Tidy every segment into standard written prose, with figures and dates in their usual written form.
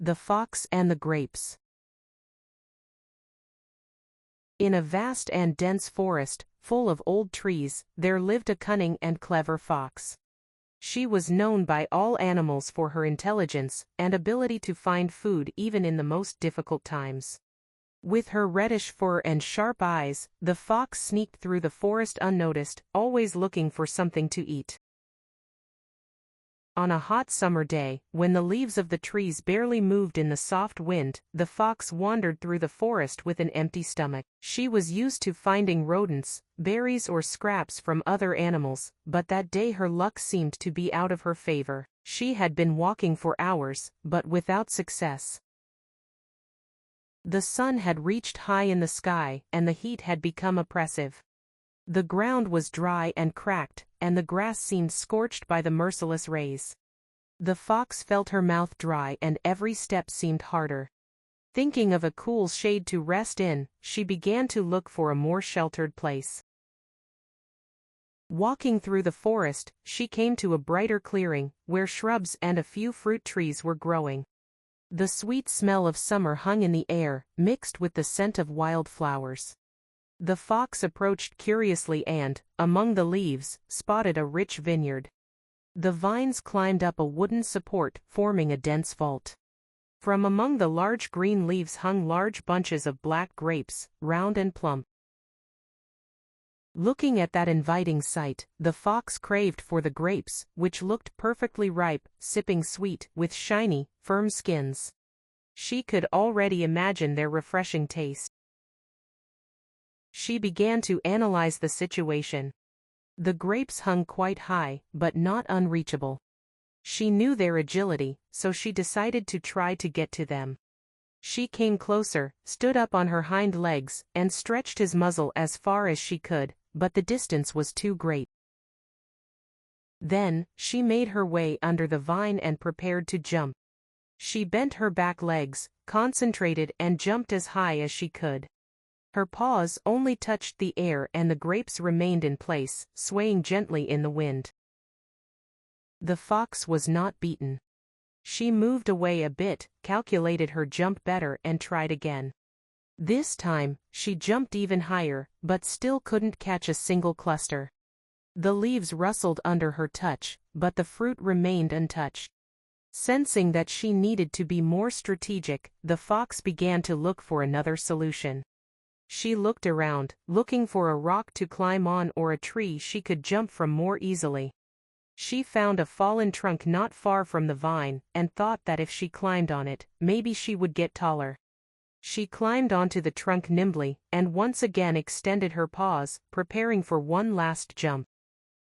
The Fox and the Grapes. In a vast and dense forest, full of old trees, there lived a cunning and clever fox. She was known by all animals for her intelligence and ability to find food even in the most difficult times. With her reddish fur and sharp eyes, the fox sneaked through the forest unnoticed, always looking for something to eat. On a hot summer day, when the leaves of the trees barely moved in the soft wind, the fox wandered through the forest with an empty stomach. She was used to finding rodents, berries or scraps from other animals, but that day her luck seemed to be out of her favor. She had been walking for hours, but without success. The sun had reached high in the sky, and the heat had become oppressive. The ground was dry and cracked, and the grass seemed scorched by the merciless rays. The fox felt her mouth dry and every step seemed harder. Thinking of a cool shade to rest in, she began to look for a more sheltered place. Walking through the forest, she came to a brighter clearing, where shrubs and a few fruit trees were growing. The sweet smell of summer hung in the air, mixed with the scent of wild flowers. The fox approached curiously and, among the leaves, spotted a rich vineyard. The vines climbed up a wooden support, forming a dense vault. From among the large green leaves hung large bunches of black grapes, round and plump. Looking at that inviting sight, the fox craved for the grapes, which looked perfectly ripe, sipping sweet, with shiny, firm skins. She could already imagine their refreshing taste. She began to analyze the situation. The grapes hung quite high, but not unreachable. She knew their agility, so she decided to try to get to them. She came closer, stood up on her hind legs, and stretched his muzzle as far as she could, but the distance was too great. Then, she made her way under the vine and prepared to jump. She bent her back legs, concentrated and jumped as high as she could. Her paws only touched the air and the grapes remained in place, swaying gently in the wind. The fox was not beaten. She moved away a bit, calculated her jump better and tried again. This time, she jumped even higher, but still couldn't catch a single cluster. The leaves rustled under her touch, but the fruit remained untouched. Sensing that she needed to be more strategic, the fox began to look for another solution. She looked around, looking for a rock to climb on or a tree she could jump from more easily. She found a fallen trunk not far from the vine, and thought that if she climbed on it, maybe she would get taller. She climbed onto the trunk nimbly, and once again extended her paws, preparing for one last jump.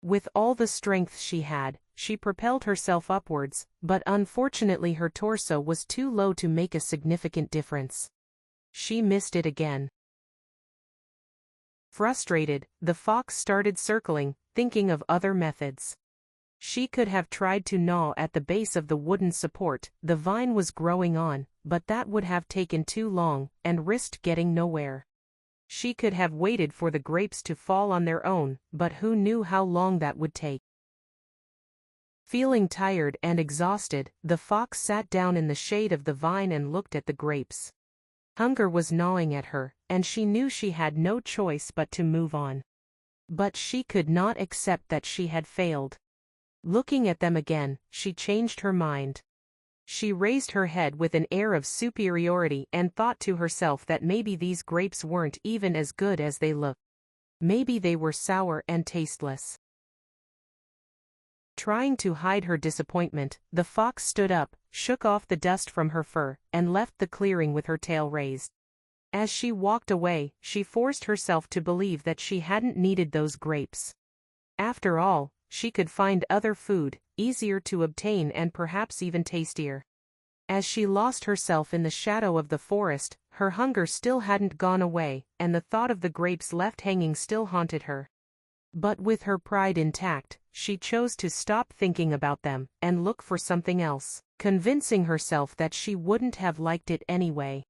With all the strength she had, she propelled herself upwards, but unfortunately her torso was too low to make a significant difference. She missed it again. Frustrated, the fox started circling, thinking of other methods. She could have tried to gnaw at the base of the wooden support the vine was growing on, but that would have taken too long, and risked getting nowhere. She could have waited for the grapes to fall on their own, but who knew how long that would take. Feeling tired and exhausted, the fox sat down in the shade of the vine and looked at the grapes. Hunger was gnawing at her, and she knew she had no choice but to move on. But she could not accept that she had failed. Looking at them again, she changed her mind. She raised her head with an air of superiority and thought to herself that maybe these grapes weren't even as good as they looked. Maybe they were sour and tasteless. Trying to hide her disappointment, the fox stood up, shook off the dust from her fur, and left the clearing with her tail raised. As she walked away, she forced herself to believe that she hadn't needed those grapes. After all, she could find other food, easier to obtain and perhaps even tastier. As she lost herself in the shadow of the forest, her hunger still hadn't gone away, and the thought of the grapes left hanging still haunted her. But with her pride intact, she chose to stop thinking about them and look for something else, convincing herself that she wouldn't have liked it anyway.